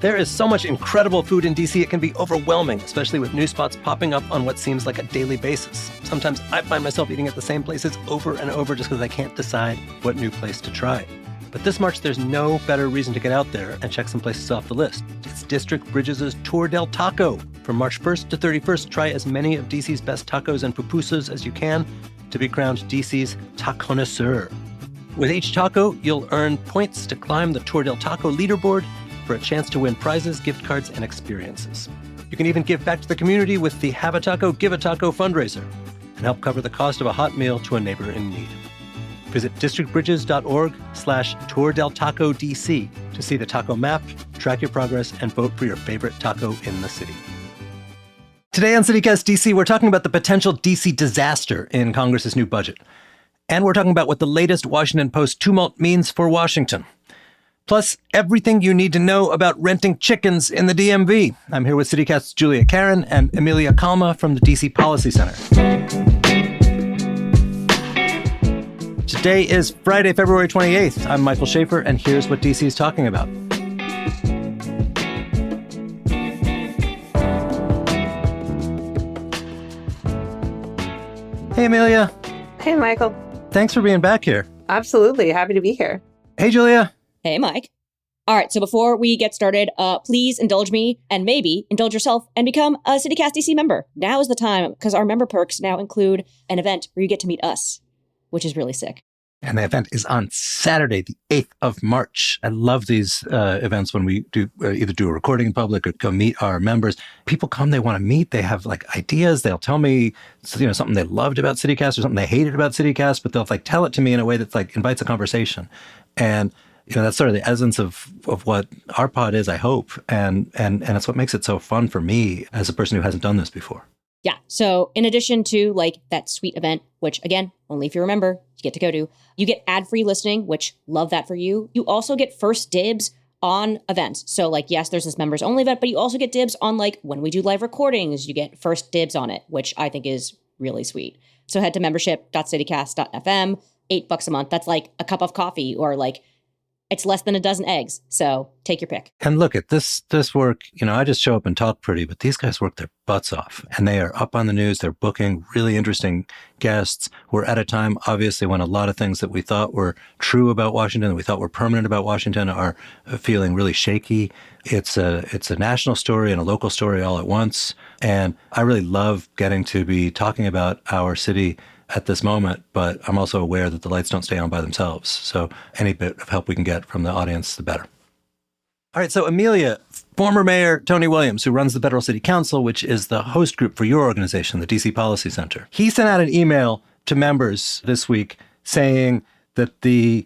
There is so much incredible food in DC, it can be overwhelming, especially with new spots popping up on what seems like a daily basis. Sometimes I find myself eating at the same places over and over just because I can't decide what new place to try. But this March, there's no better reason to get out there and check some places off the list. It's District Bridges' Tour del Taco. From March 1st to 31st, try as many of DC's best tacos and pupusas as you can to be crowned DC's taconnoisseur. With each taco, you'll earn points to climb the Tour del Taco leaderboard for a chance to win prizes, gift cards, and experiences. You can even give back to the community with the Have a Taco, Give a Taco fundraiser and help cover the cost of a hot meal to a neighbor in need. Visit districtbridges.org/Tour del Taco DC to see the taco map, track your progress, and vote for your favorite taco in the city. Today on CityCast DC, we're talking about the potential DC disaster in Congress's new budget. And we're talking about what the latest Washington Post tumult means for Washington. Plus, everything you need to know about renting chickens in the DMV. I'm here with CityCast's Julia Caron and Amelia Calma from the DC Policy Center. Today is Friday, February 28th. I'm Michael Schaefer, and here's what DC is talking about. Hey, Amelia. Hey, Michael. Thanks for being back here. Absolutely. Happy to be here. Hey, Julia. Hey, Mike. All right, so before we get started, please indulge me and maybe indulge yourself and become a CityCast DC member. Now is the time, because our member perks now include an event where you get to meet us, which is really sick. And the event is on Saturday, the 8th of March. I love these events when we do either do a recording in public or go meet our members. People come, they want to meet. They have like ideas. They'll tell me, something they loved about CityCast or something they hated about CityCast, but they'll like tell it to me in a way that's like invites a conversation. And that's sort of the essence of what our pod is, I hope. And it's what makes it so fun for me as a person who hasn't done this before. Yeah. So in addition to like that sweet event, which again, only if you remember, you get to go to, you get ad-free listening, which love that for you. You also get first dibs on events. So like, yes, there's this members only event, but you also get dibs on like when we do live recordings, you get first dibs on it, which I think is really sweet. So head to membership.citycast.fm, $8 a month. That's like a cup of coffee or like it's less than a dozen eggs. So take your pick. And look at this work. I just show up and talk pretty, but these guys work their butts off and they are up on the news. They're booking really interesting guests. We're at a time, obviously, when a lot of things that we thought were true about Washington, that we thought were permanent about Washington are feeling really shaky. It's a national story and a local story all at once. And I really love getting to be talking about our city at this moment, but I'm also aware that the lights don't stay on by themselves. So any bit of help we can get from the audience, the better. All right, so Amelia, former Mayor Tony Williams, who runs the Federal City Council, which is the host group for your organization, the DC Policy Center, he sent out an email to members this week saying that the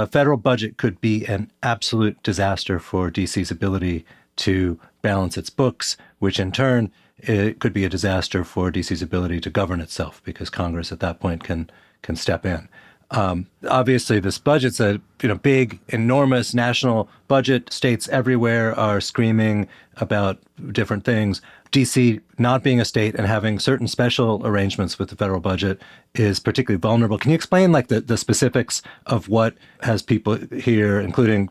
federal budget could be an absolute disaster for DC's ability to balance its books, which in turn it could be a disaster for DC's ability to govern itself because Congress at that point can step in. Obviously, this budget's a big, enormous national budget. States everywhere are screaming about different things. DC not being a state and having certain special arrangements with the federal budget is particularly vulnerable. Can you explain like the specifics of what has people here, including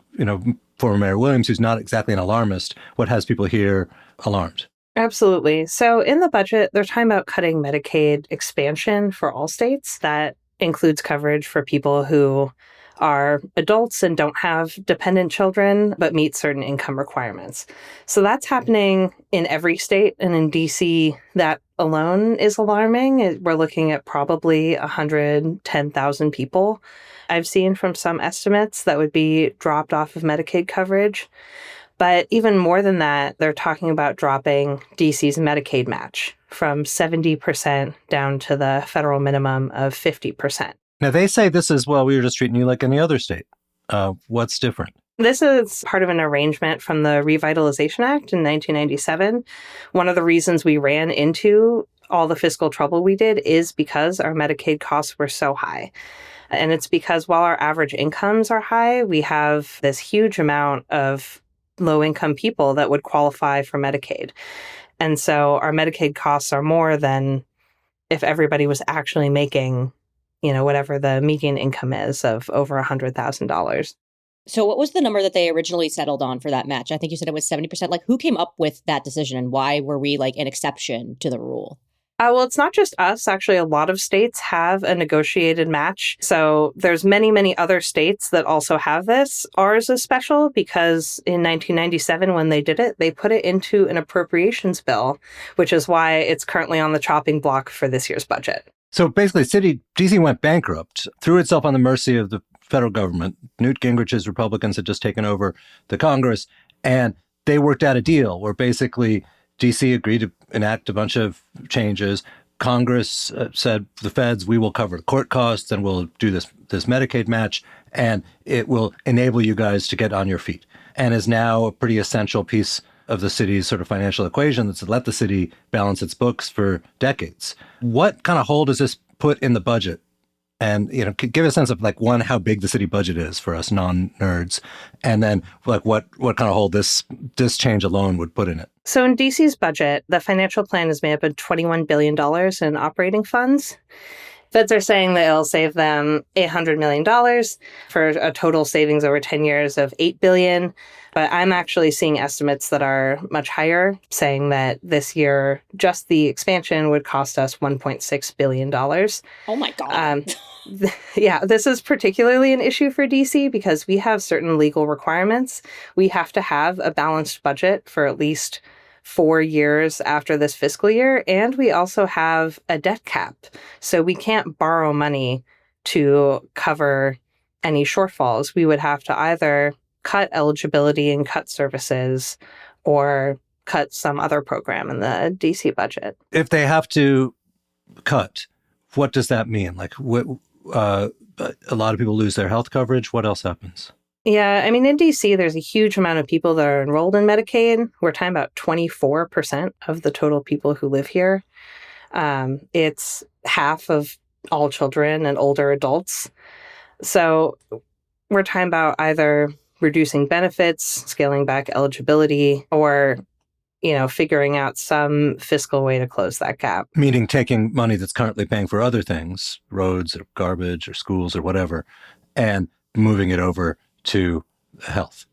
former Mayor Williams, who's not exactly an alarmist, what has people here alarmed? Absolutely. So in the budget, they're talking about cutting Medicaid expansion for all states. That includes coverage for people who are adults and don't have dependent children, but meet certain income requirements. So that's happening in every state. And in DC, that alone is alarming. We're looking at probably 110,000 people I've seen from some estimates that would be dropped off of Medicaid coverage. But even more than that, they're talking about dropping DC's Medicaid match from 70% down to the federal minimum of 50%. Now, they say this is, well, we were just treating you like any other state. What's different? This is part of an arrangement from the Revitalization Act in 1997. One of the reasons we ran into all the fiscal trouble we did is because our Medicaid costs were so high. And it's because while our average incomes are high, we have this huge amount of low-income people that would qualify for Medicaid. And so our Medicaid costs are more than if everybody was actually making, whatever the median income is of over $100,000. So what was the number that they originally settled on for that match? I think you said it was 70%. Like, who came up with that decision and why were we like an exception to the rule? Well, it's not just us. Actually, a lot of states have a negotiated match. So there's many, many other states that also have this. Ours is special because in 1997, when they did it, they put it into an appropriations bill, which is why it's currently on the chopping block for this year's budget. So basically, DC went bankrupt, threw itself on the mercy of the federal government. Newt Gingrich's Republicans had just taken over the Congress, and they worked out a deal where basically DC agreed to enact a bunch of changes. Congress said, the feds, we will cover court costs and we'll do this Medicaid match, and it will enable you guys to get on your feet, and is now a pretty essential piece of the city's sort of financial equation that's let the city balance its books for decades. What kind of hole does this put in the budget? And, give a sense of like, one, how big the city budget is for us non-nerds, and then like what kind of hole this change alone would put in it. So in DC's budget, the financial plan is made up of $21 billion in operating funds. Feds are saying that it'll save them $800 million for a total savings over 10 years of $8 billion. But I'm actually seeing estimates that are much higher, saying that this year, just the expansion would cost us $1.6 billion. Oh my God. Yeah, this is particularly an issue for DC because we have certain legal requirements. We have to have a balanced budget for at least 4 years after this fiscal year. And we also have a debt cap. So we can't borrow money to cover any shortfalls. We would have to either cut eligibility and cut services or cut some other program in the DC budget. If they have to cut, what does that mean? Like, a lot of people lose their health coverage. What else happens? Yeah, I mean, in DC, there's a huge amount of people that are enrolled in Medicaid. We're talking about 24% of the total people who live here. It's half of all children and older adults. So we're talking about either reducing benefits, scaling back eligibility, or figuring out some fiscal way to close that gap. Meaning taking money that's currently paying for other things, roads or garbage or schools or whatever, and moving it over to health.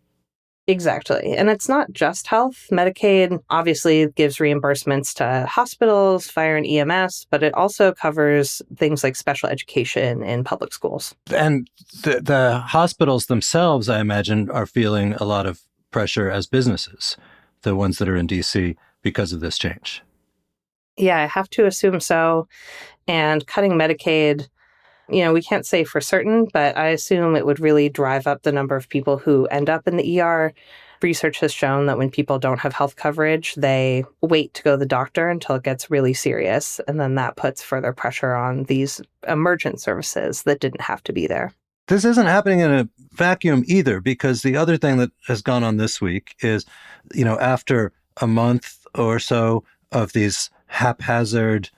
Exactly. And it's not just health. Medicaid obviously gives reimbursements to hospitals, fire and EMS, but it also covers things like special education in public schools. And the hospitals themselves, I imagine, are feeling a lot of pressure as businesses, the ones that are in DC, because of this change. Yeah, I have to assume so. And cutting Medicaid, we can't say for certain, but I assume it would really drive up the number of people who end up in the ER. Research has shown that when people don't have health coverage, they wait to go to the doctor until it gets really serious. And then that puts further pressure on these emergent services that didn't have to be there. This isn't happening in a vacuum either, because the other thing that has gone on this week is, after a month or so of these haphazard,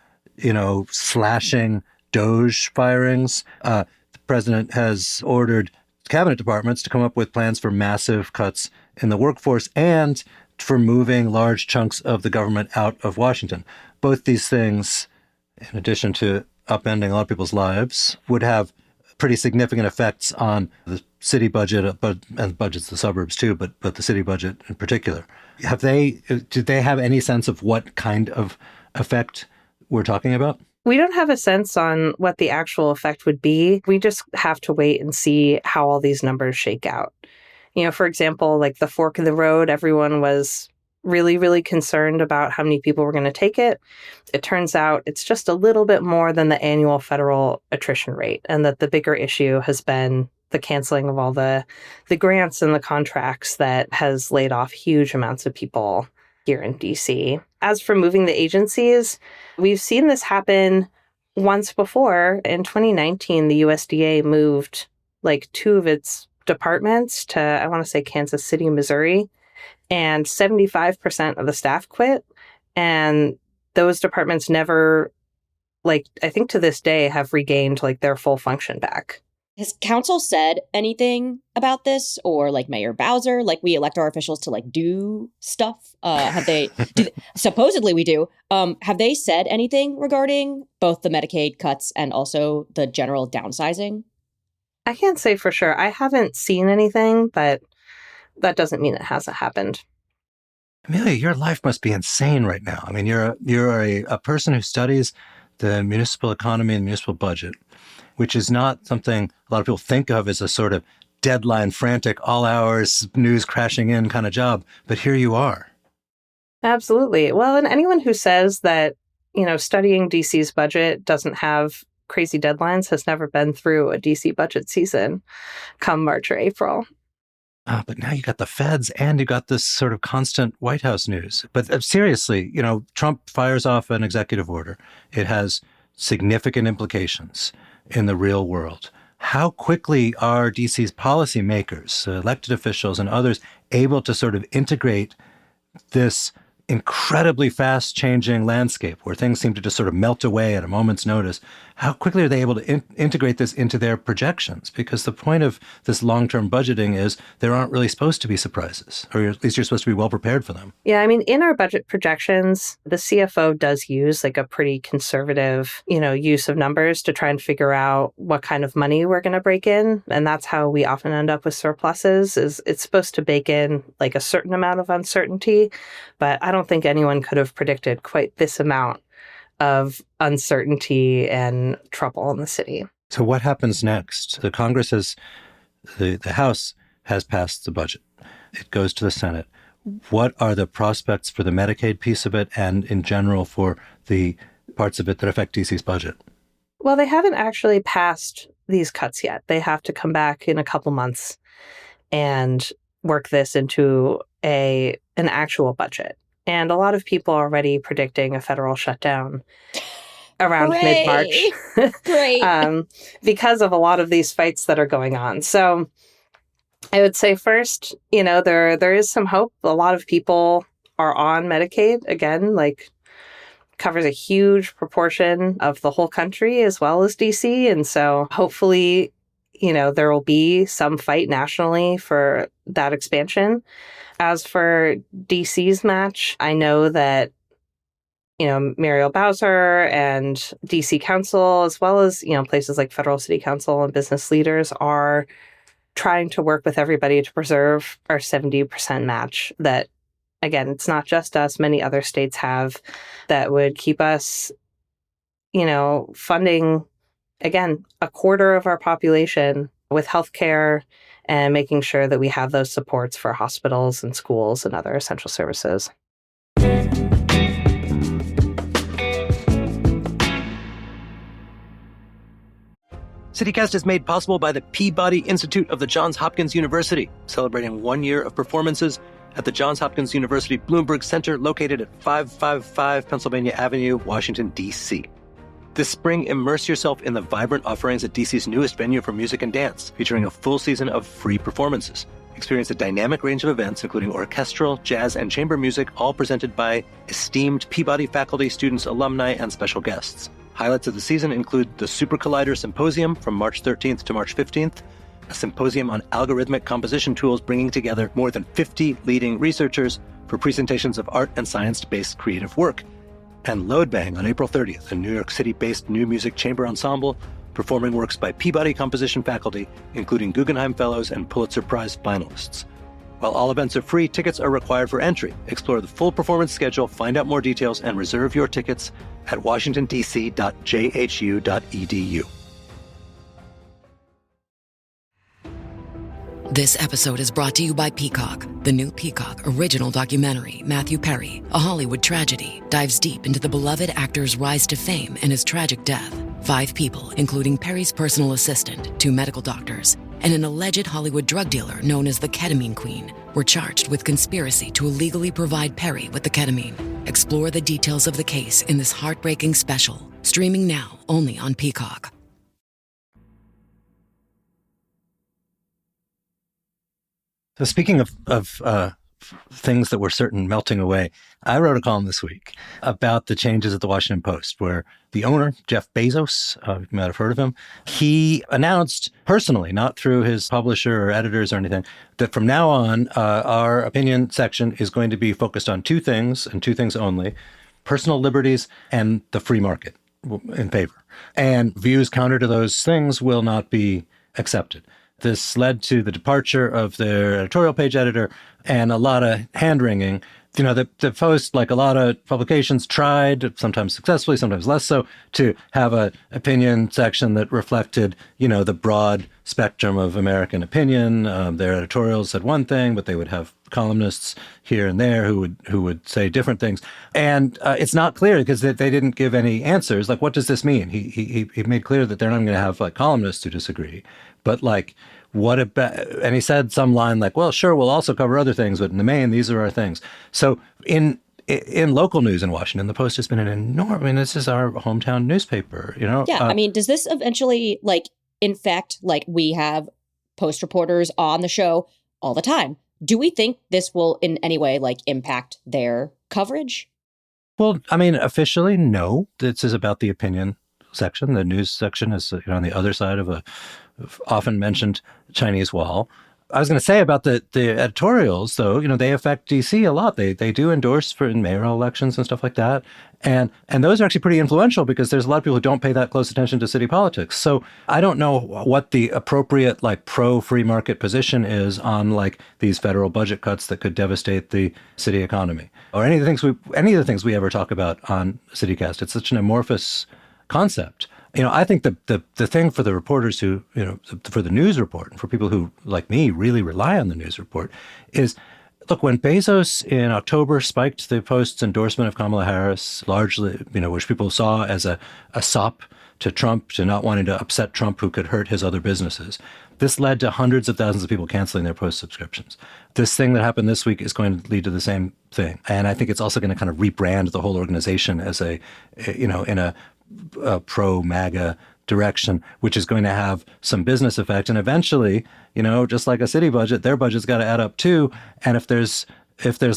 slashing Doge firings, the president has ordered cabinet departments to come up with plans for massive cuts in the workforce and for moving large chunks of the government out of Washington. Both these things, in addition to upending a lot of people's lives, would have pretty significant effects on the city budget, and budgets of the suburbs too, but the city budget in particular. Did they have any sense of what kind of effect we're talking about? We don't have a sense on what the actual effect would be. We just have to wait and see how all these numbers shake out. For example, like the fork in the road, everyone was really, really concerned about how many people were going to take it. It turns out it's just a little bit more than the annual federal attrition rate, and that the bigger issue has been the canceling of all the grants and the contracts that has laid off huge amounts of people here in DC. As for moving the agencies, we've seen this happen once before. In 2019, the USDA moved like 2 of its departments to, I want to say, Kansas City, Missouri, and 75% of the staff quit. And those departments never, I think to this day, have regained their full function back. Has council said anything about this, or Mayor Bowser? We elect our officials to do stuff. Have they? Supposedly we do. Have they said anything regarding both the Medicaid cuts and also the general downsizing? I can't say for sure. I haven't seen anything, but that doesn't mean it hasn't happened. Amelia, your life must be insane right now. I mean, you're a person who studies the municipal economy and municipal budget, which is not something a lot of people think of as a sort of deadline, frantic, all hours, news crashing in kind of job. But here you are. Absolutely. Well, and anyone who says that, studying DC's budget doesn't have crazy deadlines has never been through a DC budget season come March or April. But now you got the feds and you got this sort of constant White House news. But seriously, Trump fires off an executive order. It has significant implications in the real world. How quickly are DC's policymakers, elected officials and others able to sort of integrate this incredibly fast changing landscape where things seem to just sort of melt away at a moment's notice? How quickly are they able to integrate this into their projections? Because the point of this long-term budgeting is there aren't really supposed to be surprises, or at least you're supposed to be well prepared for them. Yeah, I mean, in our budget projections, the CFO does use like a pretty conservative, use of numbers to try and figure out what kind of money we're going to break in. And that's how we often end up with surpluses, is it's supposed to bake in like a certain amount of uncertainty. But I don't think anyone could have predicted quite this amount of uncertainty and trouble in the city. So what happens next? The Congress the House has passed the budget. It goes to the Senate. What are the prospects for the Medicaid piece of it and in general for the parts of it that affect DC's budget? Well, they haven't actually passed these cuts yet. They have to come back in a couple months and work this into an actual budget. And a lot of people are already predicting a federal shutdown around mid-March. Great. Because of a lot of these fights that are going on. So I would say first, there is some hope. A lot of people are on Medicaid, again, like covers a huge proportion of the whole country as well as DC. And so hopefully, there will be some fight nationally for that expansion. As for DC's match, I know that, Muriel Bowser and DC Council, as well as, places like Federal City Council and business leaders are trying to work with everybody to preserve our 70% match that, again, it's not just us, many other states have, that would keep us, funding, again, a quarter of our population with healthcare and making sure that we have those supports for hospitals and schools and other essential services. CityCast is made possible by the Peabody Institute of the Johns Hopkins University, celebrating 1 year of performances at the Johns Hopkins University Bloomberg Center located at 555 Pennsylvania Avenue, Washington, D.C. This spring, immerse yourself in the vibrant offerings at DC's newest venue for music and dance, featuring a full season of free performances. Experience a dynamic range of events, including orchestral, jazz, and chamber music, all presented by esteemed Peabody faculty, students, alumni, and special guests. Highlights of the season include the Super Collider Symposium from March 13th to March 15th, a symposium on algorithmic composition tools bringing together more than 50 leading researchers for presentations of art and science-based creative work, and Load Bang on April 30th, a New York City-based new music chamber ensemble performing works by Peabody composition faculty, including Guggenheim Fellows and Pulitzer Prize finalists. While all events are free, tickets are required for entry. Explore the full performance schedule, find out more details, and reserve your tickets at washingtondc.jhu.edu. This episode is brought to you by Peacock. The new Peacock original documentary, Matthew Perry, A Hollywood Tragedy, dives deep into the beloved actor's rise to fame and his tragic death. 5 people, including Perry's personal assistant, 2 medical doctors, and an alleged Hollywood drug dealer known as the Ketamine Queen, were charged with conspiracy to illegally provide Perry with the ketamine. Explore the details of the case in this heartbreaking special, streaming now only on Peacock. So speaking of things that were certain melting away, I wrote a column this week about the changes at the Washington Post, where the owner, Jeff Bezos, you might have heard of him, he announced personally, not through his publisher or editors or anything, that from now on, our opinion section is going to be focused on 2 things and 2 things only: personal liberties and the free market in favor. And views counter to those things will not be accepted. This led to the departure of their editorial page editor and a lot of hand-wringing. The Post, like a lot of publications, tried, sometimes successfully, sometimes less so, to have an opinion section that reflected, the broad spectrum of American opinion. Their editorials said one thing, but they would have columnists here and there who would say different things. And it's not clear because they didn't give any answers. Like, what does this mean? He made clear that they're not going to have like columnists who disagree, but like, what about, and he said some line like, well, sure, we'll also cover other things, but in the main, these are our things. So in local news in Washington, the Post has been an enormous, this is our hometown newspaper, Yeah. Does this eventually, in fact, we have Post reporters on the show all the time. Do we think this will in any way, impact their coverage? Well, officially, no. This is about the opinion section. The news section is on the other side of a often mentioned Chinese wall. I was going to say about the editorials, though, they affect DC a lot. They do endorse for in mayoral elections and stuff like that. And those are actually pretty influential because there's a lot of people who don't pay that close attention to city politics. So I don't know what the appropriate pro-free market position is on these federal budget cuts that could devastate the city economy or any of the things we ever talk about on CityCast. It's such an amorphous concept. I think the thing for the reporters who, for the news report and for people who, like me, really rely on the news report is, look, when Bezos in October spiked the Post's endorsement of Kamala Harris, largely, which people saw as a sop to Trump, to not wanting to upset Trump who could hurt his other businesses, this led to hundreds of thousands of people canceling their Post subscriptions. This thing that happened this week is going to lead to the same thing. And I think it's also going to kind of rebrand the whole organization as in a pro-MAGA direction, which is going to have some business effect. And eventually, just like a city budget, their budget's got to add up too. And if there's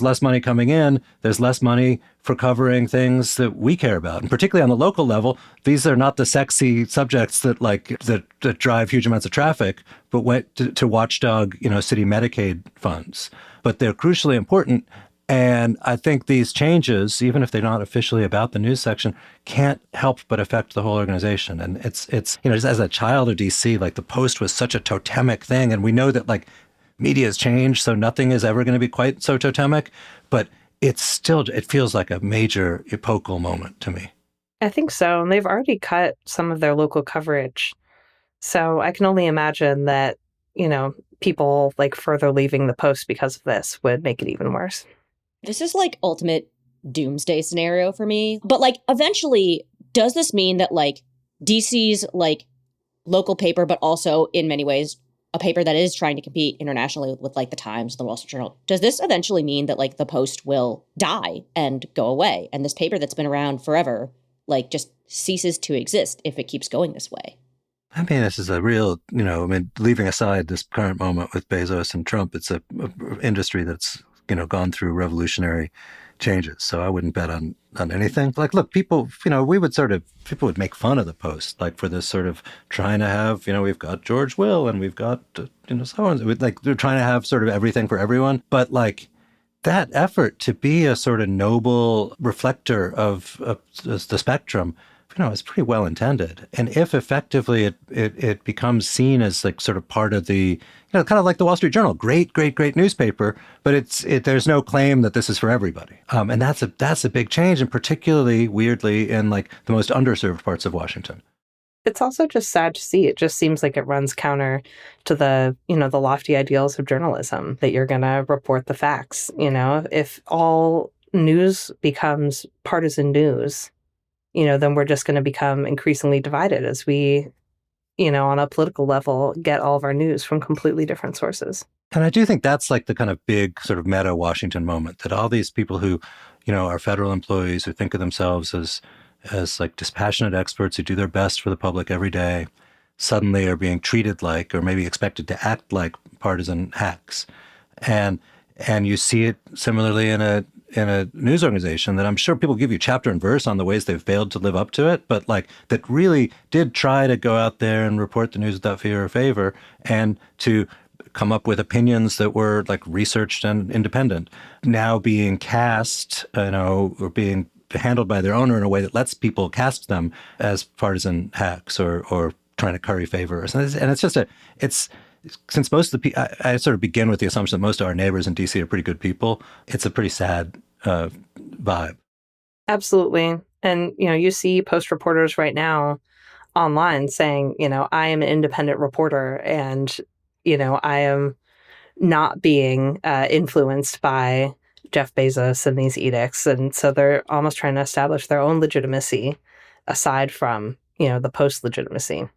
less money coming in, there's less money for covering things that we care about. And particularly on the local level, these are not the sexy subjects that that drive huge amounts of traffic, but went to watchdog, city Medicaid funds. But they're crucially important. And I think these changes, even if they're not officially about the news section, can't help but affect the whole organization. And it's just as a child of DC, the Post was such a totemic thing. And we know that media has changed, so nothing is ever going to be quite so totemic. But it feels like a major epochal moment to me. I think so. And they've already cut some of their local coverage. So I can only imagine that, people further leaving the Post because of this would make it even worse. This is ultimate doomsday scenario for me. But eventually, does this mean that DC's local paper, but also in many ways a paper that is trying to compete internationally with the Times, the Wall Street Journal, does this eventually mean that the Post will die and go away, and this paper that's been around forever just ceases to exist if it keeps going this way? This is a real, leaving aside this current moment with Bezos and Trump, it's a industry that's gone through revolutionary changes. So I wouldn't bet on anything. Look, people, people would make fun of the Post, for this sort of trying to have, we've got George Will and we've got, so on. They're trying to have sort of everything for everyone. But that effort to be a sort of noble reflector of the spectrum, is pretty well intended. And if effectively it becomes seen as sort of part of the, kind of like the Wall Street Journal, great newspaper, but there's no claim that this is for everybody. And that's a big change, and particularly weirdly in the most underserved parts of Washington. It's also just sad to see. It just seems like it runs counter to the lofty ideals of journalism, that you're going to report the facts. If all news becomes partisan news, then we're just going to become increasingly divided as we, on a political level, get all of our news from completely different sources. And I do think that's the kind of big sort of meta Washington moment, that all these people who, are federal employees who think of themselves as dispassionate experts who do their best for the public every day, suddenly are being treated or maybe expected to act like partisan hacks. And you see it similarly in a news organization that I'm sure people give you chapter and verse on the ways they've failed to live up to it, but that really did try to go out there and report the news without fear or favor and to come up with opinions that were researched and independent, now being cast, or being handled by their owner in a way that lets people cast them as partisan hacks or trying to curry favor. And it's just since most of the people, I sort of begin with the assumption that most of our neighbors in DC are pretty good people. It's a pretty sad vibe. Absolutely. And, you see post reporters right now online saying, I am an independent reporter and, I am not being influenced by Jeff Bezos and these edicts. And so they're almost trying to establish their own legitimacy aside from, the post legitimacy.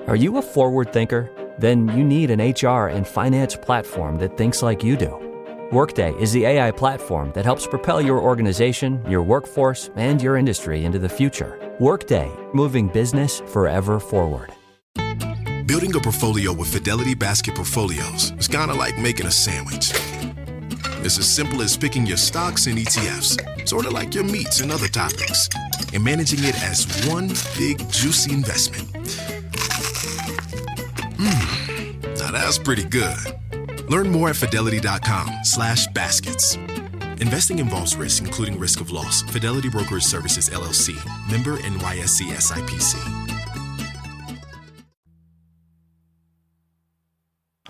Are you a forward thinker? Then you need an HR and finance platform that thinks like you do. Workday is the AI platform that helps propel your organization, your workforce, and your industry into the future. Workday, moving business forever forward. Building a portfolio with Fidelity Basket Portfolios is kind of like making a sandwich. It's as simple as picking your stocks and ETFs, sort of like your meats and other toppings, and managing it as one big, juicy investment. Now that's pretty good. Learn more at fidelity.com/baskets. Investing involves risk, including risk of loss. Fidelity Brokerage Services, LLC. Member NYSE SIPC.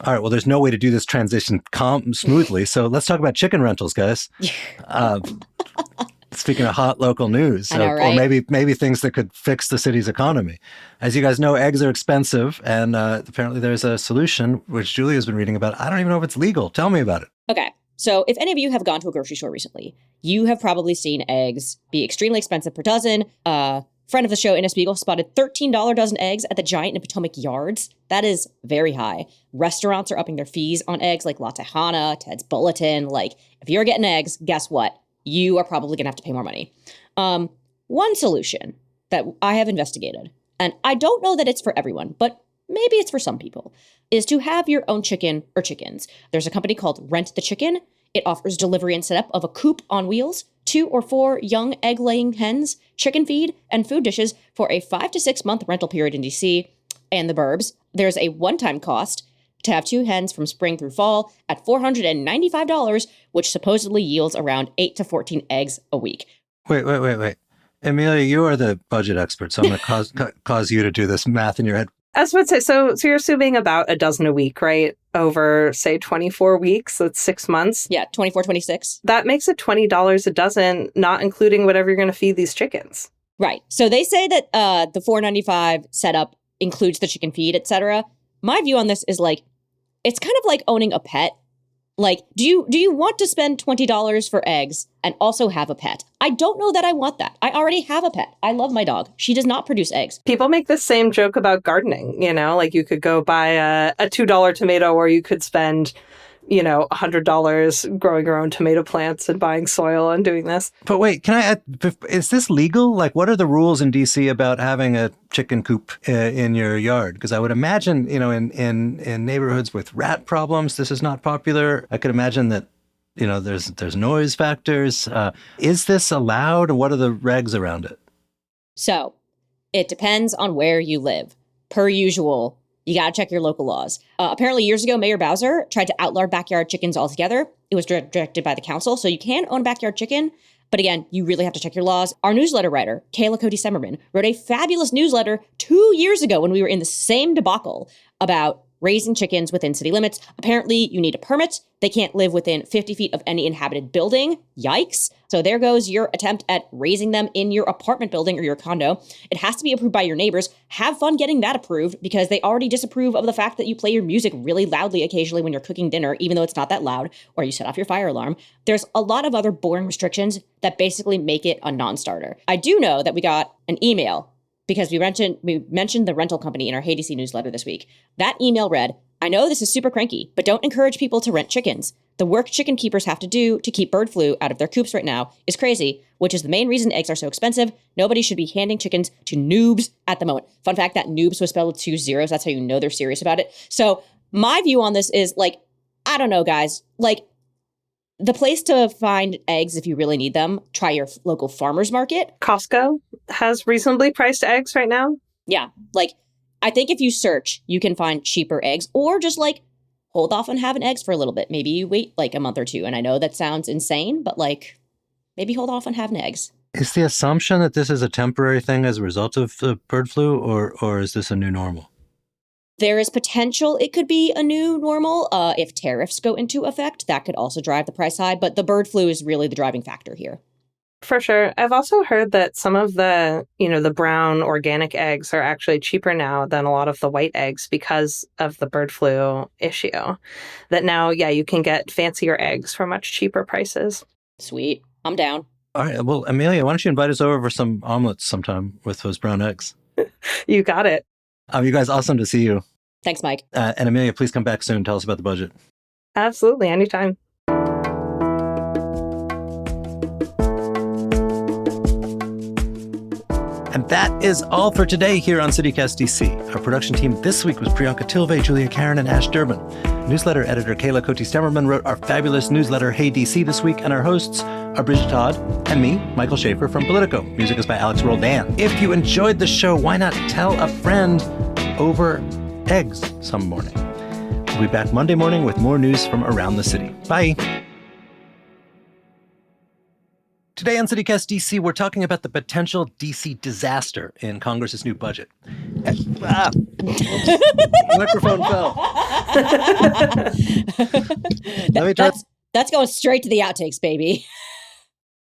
All right. Well, there's no way to do this transition smoothly. So let's talk about chicken rentals, guys. Speaking of hot local news, I know, right? Or maybe things that could fix the city's economy. As you guys know, eggs are expensive, and apparently there's a solution, which Julia's been reading about. I don't even know if it's legal. Tell me about it. Okay. So if any of you have gone to a grocery store recently, you have probably seen eggs be extremely expensive per dozen. Friend of the show, Inna Spiegel, spotted $13 dozen eggs at the Giant and Potomac yards. That is very high. Restaurants are upping their fees on eggs like La Tejana, Ted's Bulletin. Like, if you're getting eggs, guess what? You are probably going to have to pay more money. One solution that I have investigated, and I don't know that it's for everyone, but maybe it's for some people, is to have your own chicken or chickens. There's a company called Rent the Chicken. It offers delivery and setup of a coop on wheels, 2 or 4 young egg-laying hens, chicken feed, and food dishes for a 5 to 6 month rental period in DC and the burbs. There's a one-time cost to have 2 hens from spring through fall at $495, which supposedly yields around 8 to 14 eggs a week. Wait. Amelia, you are the budget expert, so I'm going to cause you to do this math in your head. I was about to say, so you're assuming about a dozen a week, right? Over, say, 24 weeks, so it's 6 months. Yeah, 24, 26. That makes it $20 a dozen, not including whatever you're going to feed these chickens. Right. So they say that the $495 setup includes the chicken feed, etc. My view on this is like, it's kind of like owning a pet. Like, do you want to spend $20 for eggs and also have a pet? I don't know that I want that. I already have a pet. I love my dog. She does not produce eggs. People make the same joke about gardening, like you could go buy a $2 tomato, or you could spend, $100 growing your own tomato plants and buying soil and doing this. But wait, can I add, is this legal? Like, what are the rules in DC about having a chicken coop in your yard? Because I would imagine, in neighborhoods with rat problems, this is not popular. I could imagine that, there's noise factors. Is this allowed? What are the regs around it? So it depends on where you live. Per usual, you got to check your local laws. Apparently, years ago, Mayor Bowser tried to outlaw backyard chickens altogether. It was directed by the council, so you can own a backyard chicken. But again, you really have to check your laws. Our newsletter writer, Kayla Cody Semmerman, wrote a fabulous newsletter 2 years ago when we were in the same debacle about raising chickens within city limits. Apparently, you need a permit. They can't live within 50 feet of any inhabited building. Yikes. So there goes your attempt at raising them in your apartment building or your condo. It has to be approved by your neighbors. Have fun getting that approved, because they already disapprove of the fact that you play your music really loudly occasionally when you're cooking dinner, even though it's not that loud, or you set off your fire alarm. There's a lot of other boring restrictions that basically make it a non-starter. I do know that we got an email because we mentioned the rental company in our Hey DC newsletter this week. That email read, "I know this is super cranky, but don't encourage people to rent chickens. The work chicken keepers have to do to keep bird flu out of their coops right now is crazy, which is the main reason eggs are so expensive. Nobody should be handing chickens to noobs at the moment." Fun fact, that noobs was spelled with 2 zeros. That's how you know they're serious about it. So my view on this is like, I don't know, guys. Like, the place to find eggs, if you really need them, try your local farmer's market. Costco has reasonably priced eggs right now. Yeah. Like, I think if you search, you can find cheaper eggs, or just like hold off on having eggs for a little bit. Maybe you wait like a month or two. And I know that sounds insane, but like maybe hold off on having eggs. Is the assumption that this is a temporary thing as a result of the bird flu, or is this a new normal? There is potential it could be a new normal. If tariffs go into effect, that could also drive the price high. But the bird flu is really the driving factor here. For sure. I've also heard that some of the, the brown organic eggs are actually cheaper now than a lot of the white eggs because of the bird flu issue. That now, you can get fancier eggs for much cheaper prices. Sweet. I'm down. All right. Well, Amelia, why don't you invite us over for some omelets sometime with those brown eggs? You got it. You guys, awesome to see you. Thanks, Mike. And Amelia, please come back soon. Tell us about the budget. Absolutely. Anytime. And that is all for today here on CityCast DC. Our production team this week was Priyanka Tilve, Julia Karen, and Ash Durbin. Newsletter editor Kayla Cote-Stemmerman wrote our fabulous newsletter Hey DC this week, and our hosts are Bridget Todd and me, Michael Schaefer from Politico. Music is by Alex Roldan. If you enjoyed the show, why not tell a friend over eggs some morning? We'll be back Monday morning with more news from around the city. Bye. Today on CityCast DC, we're talking about the potential DC disaster in Congress's new budget. Microphone fell. That's going straight to the outtakes, baby.